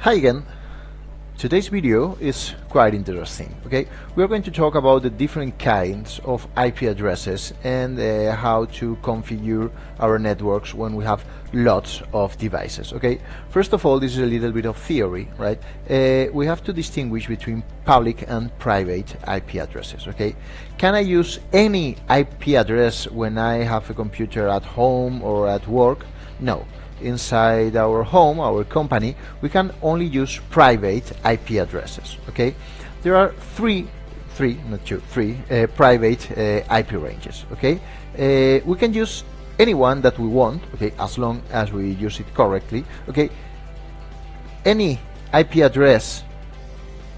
Hi again. Today's video is quite interesting. Okay, we are going to talk about the different kinds of IP addresses and how to configure our networks when we have lots of devices. Okay, first of all, this is a little bit of theory, right? We have to distinguish between public and private IP addresses. Okay, can I use any IP address when I have a computer at home or at work? No. Inside our home, our company, we can only use private IP addresses. Okay, there are three private IP ranges. Okay, we can use any one that we want. Okay, as long as we use it correctly. Okay, any IP address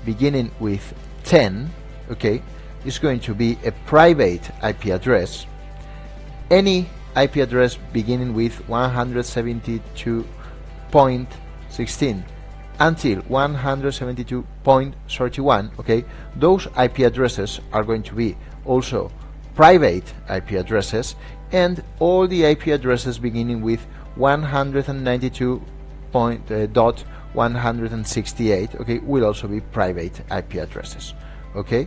beginning with 10, okay, is going to be a private IP address. Any IP address beginning with 172.16 until 172.31, okay, those IP addresses are going to be also private IP addresses, and all the IP addresses beginning with 192.168, okay, will also be private IP addresses. Okay,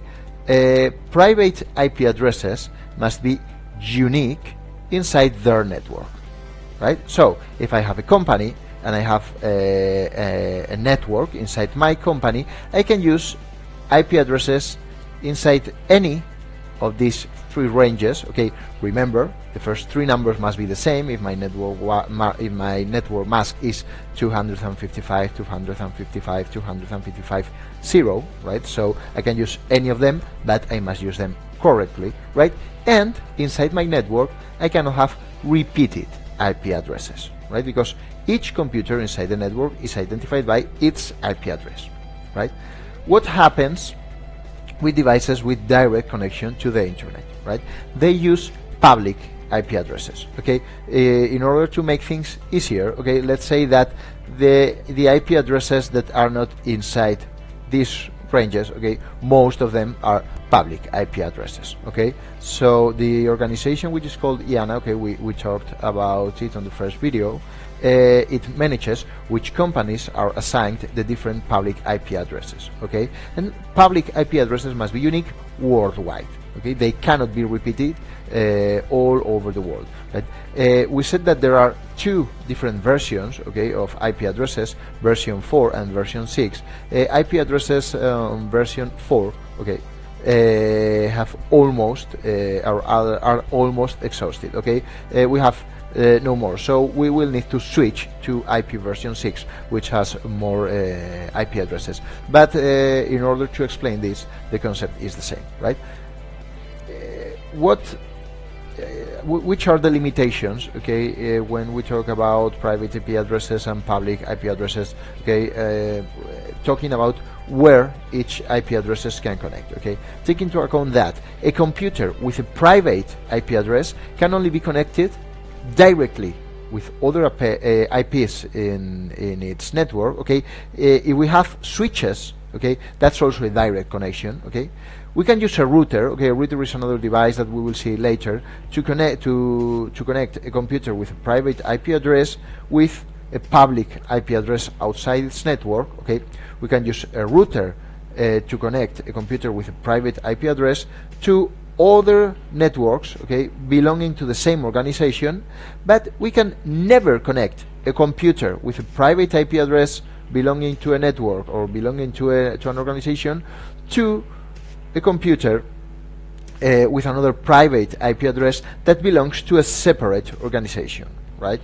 private IP addresses must be unique inside their network, right? So if I have a company and I have a network inside my company, I can use IP addresses inside any of these three ranges. Okay, remember the first three numbers must be the same. If my network mask is 255, 255, 255, 0, right? So I can use any of them, but I must use them correctly, right? And inside my network I cannot have repeated IP addresses, right? Because each computer inside the network is identified by its IP address, right? What happens with devices with direct connection to the internet, right? They use public IP addresses. Okay, in order to make things easier, okay, let's say that the IP addresses that are not inside these ranges, okay, most of them are public IP addresses. Okay, so the organization, which is called IANA, okay, we talked about it on the first video. It manages which companies are assigned the different public IP addresses. Okay, and public IP addresses must be unique worldwide. Okay, they cannot be repeated all over the world. But we said that there are two different versions, okay, of IP addresses, version 4 and version 6. IP addresses version 4, okay, have almost are almost exhausted. Okay, we have no more, so we will need to switch to IP version 6, which has more IP addresses. But in order to explain this, the concept is the same, right? Which are the limitations, okay, when we talk about private IP addresses and public IP addresses? Okay, talking about where each IP addresses can connect. Okay, take into account that a computer with a private IP address can only be connected directly with other IPs in its network. Okay, if we have switches, okay, that's also a direct connection. Okay, we can use a router. Okay, a router is another device that we will see later to connect a computer with a private IP address with a public IP address outside its network. Okay, we can use a router to connect a computer with a private IP address to other networks, okay, belonging to the same organization, but we can never connect a computer with a private IP address belonging to a network or belonging to an organization to a computer with another private IP address that belongs to a separate organization, right?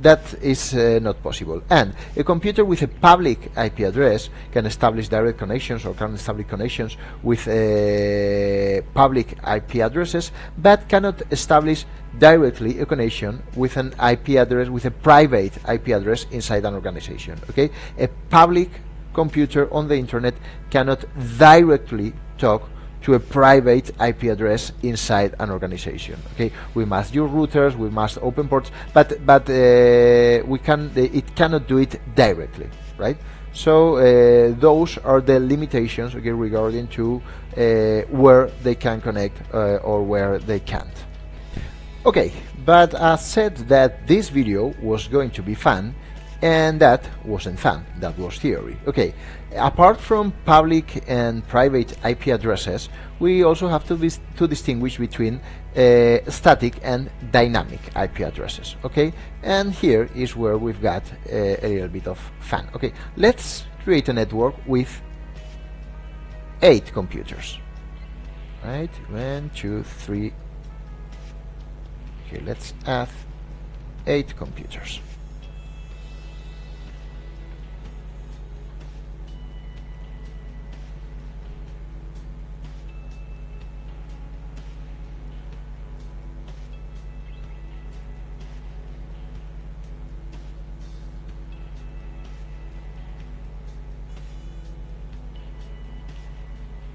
That is not possible. And a computer with a public IP address can establish direct connections or can establish connections with public IP addresses, but cannot establish directly a connection with an IP address, with a private IP address inside an organization. Okay, a public computer on the internet cannot directly talk to a private IP address inside an organization. Okay, we must use routers, we must open ports, but it cannot do it directly, right? So those are the limitations, okay, regarding to where they can connect or where they can't. Okay, but I said that this video was going to be fun. and that wasn't fun, that was theory. Okay, apart from public and private IP addresses, we also have to distinguish between static and dynamic IP addresses. Okay, and here is where we've got a little bit of fun. Okay, let's create a network with 8 computers. Right, 1, 2, 3. Okay, let's add 8 computers.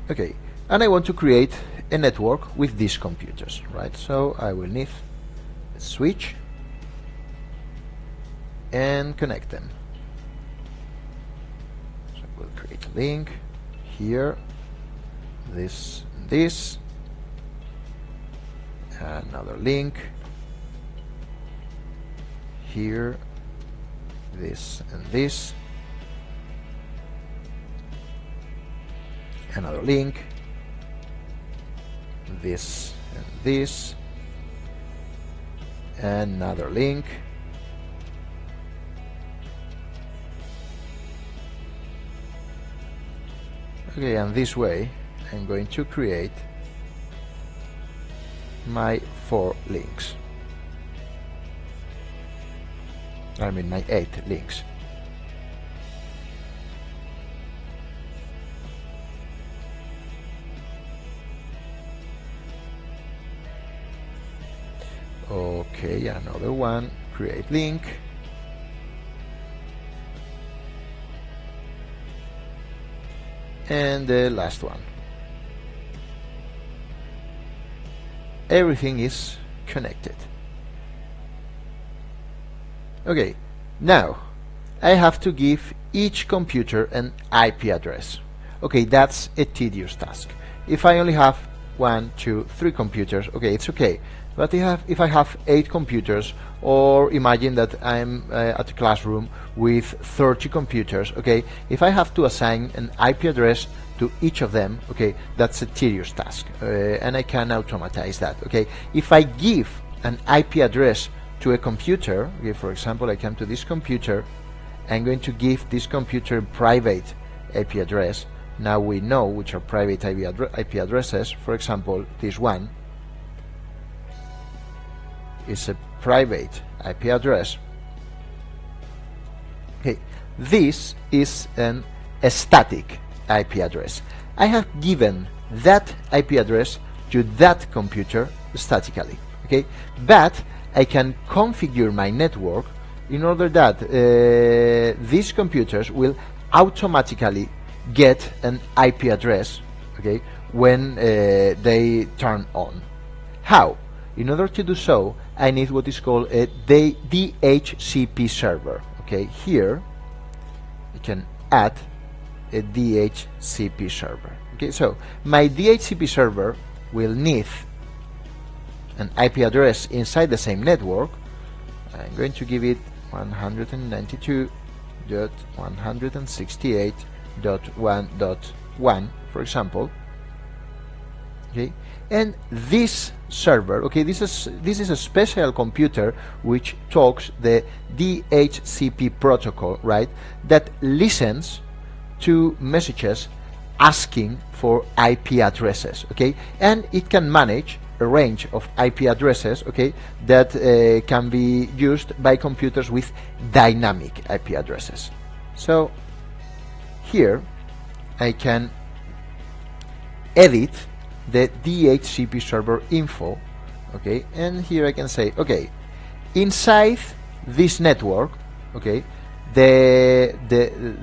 Okay, and I want to create a network with these computers, right? So I will need a switch and connect them. So we'll create a link here, this and this, another link here, this and this, another link, this and this, another link, okay, and this way I'm going to create my 4 links. I mean my 8 links. Okay, another one, create link, and the last one. Everything is connected. Okay, now I have to give each computer an IP address. Okay, that's a tedious task. If I only have 1, 2, 3 computers, okay, it's okay. But if I have 8 computers, or imagine that I'm at a classroom with 30 computers, okay, if I have to assign an IP address to each of them, okay, that's a tedious task, and I can automatize that. Okay, if I give an IP address to a computer, okay, for example, I come to this computer, I'm going to give this computer a private IP address. Now we know which are private IP addresses. For example, this one is a private IP address. Okay, this is a static IP address. I have given that IP address to that computer statically. Okay, but I can configure my network in order that these computers will automatically get an IP address, okay, when they turn on. How? In order to do so, I need what is called a Dhcp server. Okay, here I can add a Dhcp server. Okay, so my Dhcp server will need an IP address inside the same network. I'm going to give it 192.168.1.1, for example. Okay, and this server, okay, this is a special computer which talks the DHCP protocol, right, that listens to messages asking for IP addresses, okay, and it can manage a range of IP addresses, okay, that can be used by computers with dynamic IP addresses. So here I can edit the DHCP server info, okay, and here I can say, okay, inside this network, okay,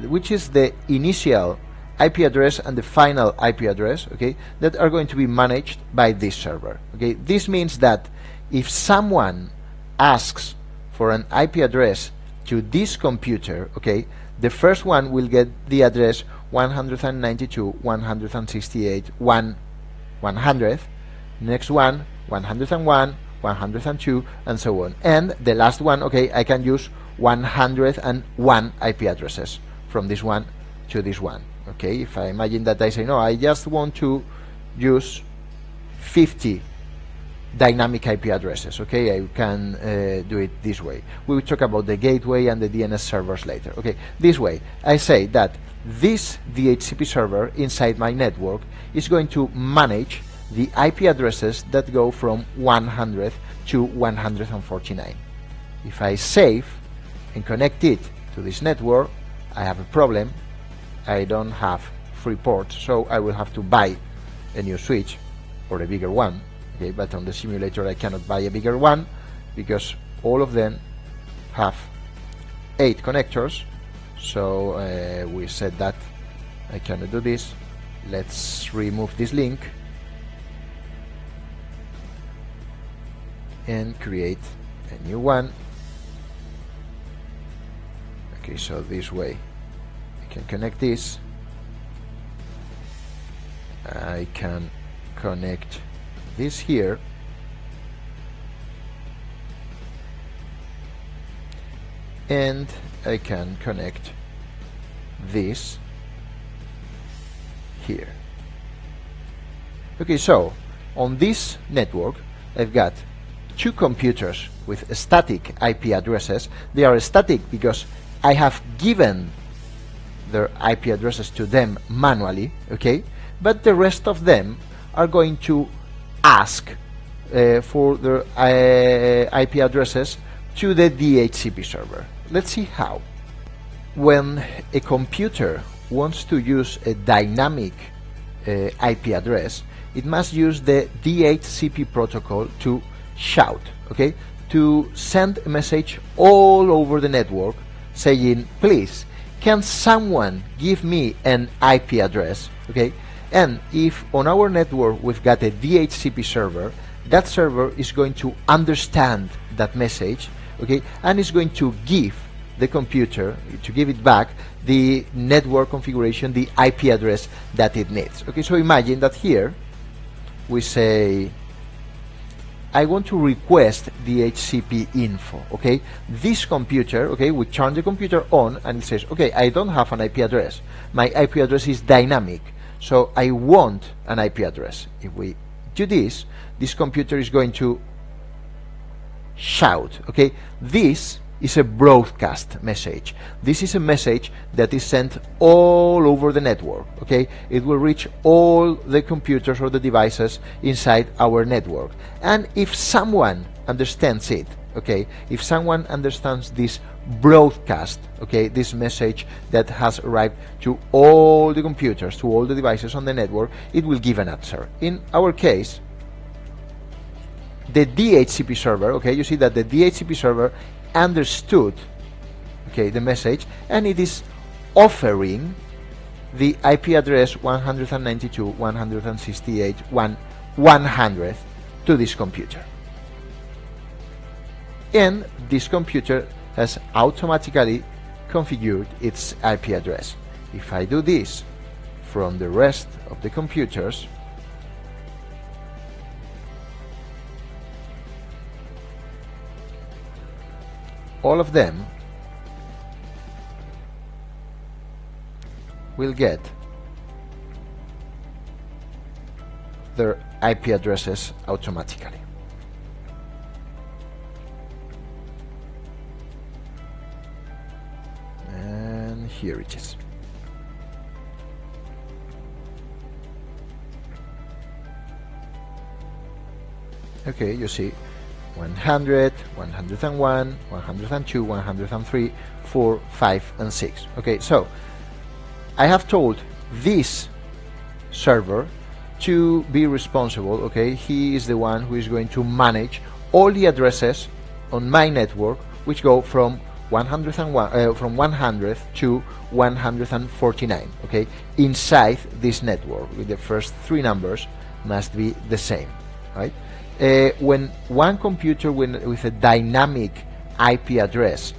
which is the initial IP address and the final IP address, okay, that are going to be managed by this server. Okay, this means that if someone asks for an IP address to this computer, okay, the first one will get the address 192.168.100, next one 101, 102, and so on, and the last one, okay, I can use 101 IP addresses from this one to this one. Okay, if I imagine that I say, no, I just want to use 50 dynamic IP addresses, okay, I can do it this way. We will talk about the gateway and the DNS servers later. Okay, this way, I say that this DHCP server inside my network is going to manage the IP addresses that go from 100 to 149. If I save and connect it to this network, I have a problem. I don't have free ports, so I will have to buy a new switch or a bigger one. Okay, but on the simulator I cannot buy a bigger one because all of them have 8 connectors. So we said that I cannot do this. Let's remove this link and create a new one. Okay, so this way I can connect this. I can connect this here, and I can connect this here. Okay, so on this network I've got 2 computers with static IP addresses. They are static because I have given their IP addresses to them manually, okay, but the rest of them are going to ask for their IP addresses to the DHCP server. Let's see how. When a computer wants to use a dynamic IP address, it must use the DHCP protocol to shout, okay, to send a message all over the network saying, please, can someone give me an IP address, okay? And if on our network we've got a DHCP server, that server is going to understand that message, okay, and is going to give the computer, to give it back the network configuration, the IP address that it needs. Okay, so imagine that here we say, I want to request DHCP info, okay? This computer, okay, we turn the computer on and it says, okay, I don't have an IP address. My IP address is dynamic, so I want an IP address. If we do this, this computer is going to shout, okay? This is a broadcast message. This is a message that is sent all over the network, okay? It will reach all the computers or the devices inside our network. And if someone understands it, okay, if someone understands this broadcast, okay, this message that has arrived to all the computers, to all the devices on the network, it will give an answer. In our case, the DHCP server, okay, you see that the DHCP server understood, okay, the message, and it is offering the IP address 192.168.100 to this computer. And this computer has automatically configured its IP address. If I do this from the rest of the computers, all of them will get their IP addresses automatically. And here it is. Okay, you see 100, 101, 102, 103, 4, 5, and 6. Okay, so I have told this server to be responsible, okay? He is the one who is going to manage all the addresses on my network which go from 101, from 100 to 149, okay? Inside this network, with the first 3 numbers must be the same, right? When one computer with a dynamic IP address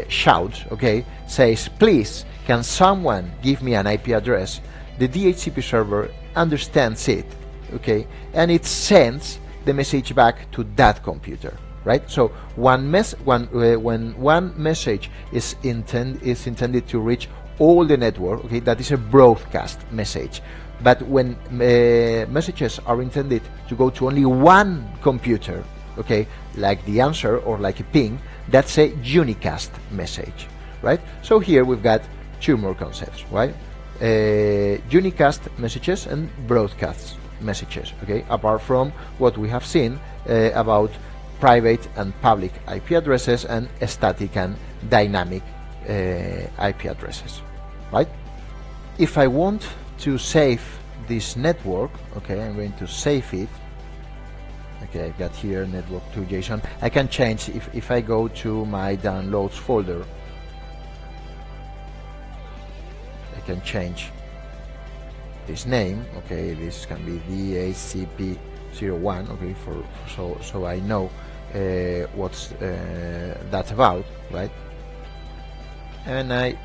shouts, okay, says, please, can someone give me an IP address, the DHCP server understands it, okay, and it sends the message back to that computer. right? So when one message is intended to reach all the network, okay, that is a broadcast message. But when messages are intended to go to only one computer, okay, like the answer or like a ping, that's a unicast message, right? So here we've got two more concepts, right? Unicast messages and broadcast messages, okay, apart from what we have seen about private and public IP addresses and static and dynamic IP addresses, right? If I want to save this network, okay, I'm going to save it. Okay, I've got here network2.json. I can change if I go to my downloads folder. I can change this name. Okay, this can be Dhcp01. Okay, so I know what's that about, right? And I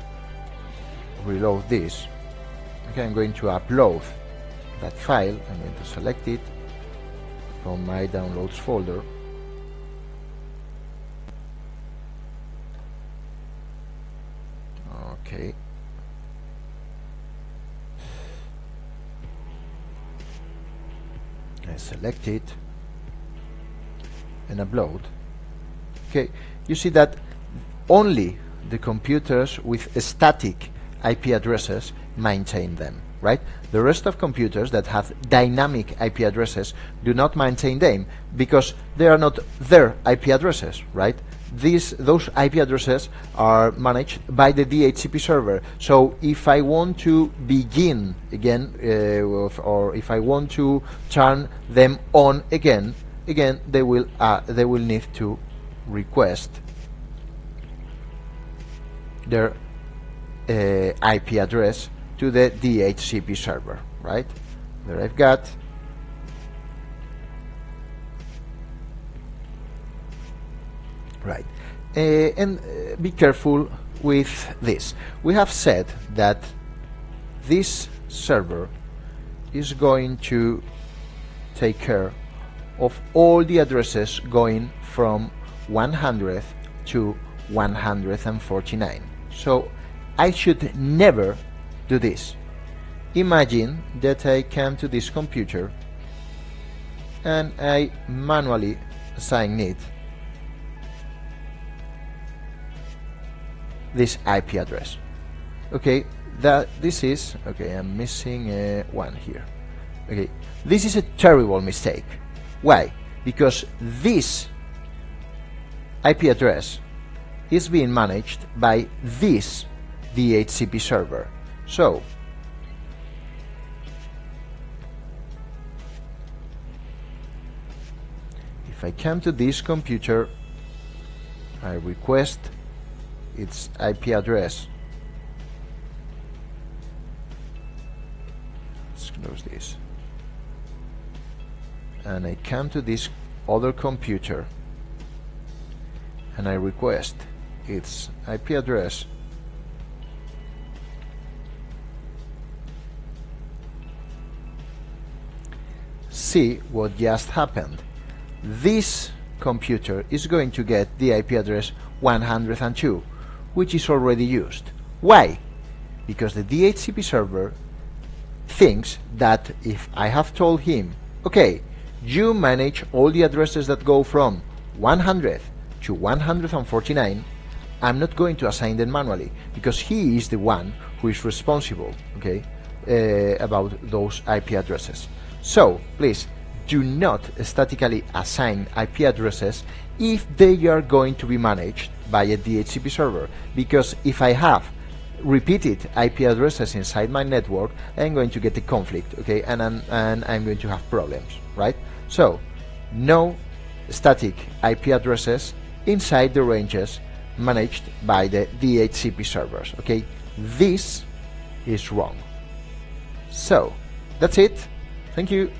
reload this. Okay, I'm going to upload that file. I'm going to select it from my downloads folder. Okay. I select it and upload. Okay, you see that only the computers with static IP addresses maintain them, right? The rest of computers that have dynamic IP addresses do not maintain them because they are not their IP addresses, right? Those IP addresses are managed by the DHCP server. So if I want to begin again, or if I want to turn them on again, they will need to request their IP address to the DHCP server, right? There I've got. Right. And be careful with this. We have said that this server is going to take care of all the addresses going from 100 to 149. So I should never do this. Imagine that I come to this computer and I manually assign it this IP address. Okay, this is okay. I'm missing one here. Okay, this is a terrible mistake. Why? Because this IP address is being managed by this DHCP server. So if I come to this computer, I request its IP address. Let's close this. And I come to this other computer and I request its IP address. See what just happened. This computer is going to get the IP address 102, which is already used. Why? Because the DHCP server thinks that if I have told him, okay, you manage all the addresses that go from 100 to 149, I'm not going to assign them manually, because he is the one who is responsible, okay, about those IP addresses. So please do not statically assign IP addresses if they are going to be managed by a DHCP server, because if I have repeated IP addresses inside my network, I'm going to get a conflict, okay, and I'm going to have problems, right? So no static IP addresses inside the ranges managed by the DHCP servers, okay? This is wrong. So that's it. Thank you.